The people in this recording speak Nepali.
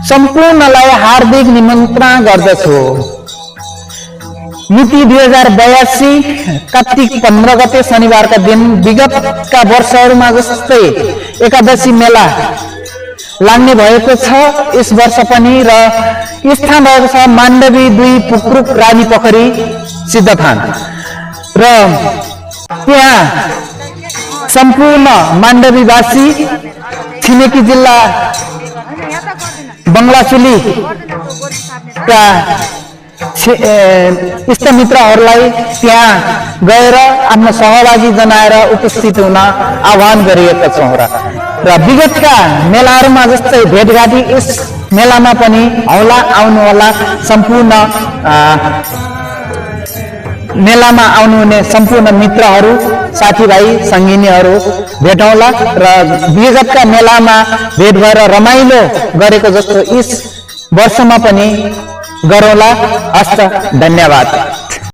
सम्पूर्णलाई हार्दिक निमन्त्रणा गर्दछु। मिति 2082 कार्तिक 15 गते शनिबारका दिन विगतका वर्षहरूमा जस्तै एकादशी मेला लाग्ने भएको छ। यस वर्ष पनि र स्थान रहेको छ माण्डवी 2 पुक्रुक रानी पोखरी सिद्धथान र त्यहाँ सम्पूर्ण माण्डवीवासी छिमेकी जिल्ला बङ्गलाचुलीका इष्टमित्रहरूलाई त्यहाँ गएर आफ्नो सहभागी जनाएर उपस्थित हुन आह्वान गरिएका छौँ र विगतका मेलाहरूमा जस्तै भेटघाटी यस मेलामा पनि आउनुहोला। सम्पूर्ण मेलामा आउनुहुने सम्पूर्ण मित्रहरू साथीभाइ सङ्गिनीहरू भेटौँला र विगतका मेलामा भेट भएर रमाइलो गरेको जस्तो यस वर्षमा पनि गरौँला। हस्त, धन्यवाद।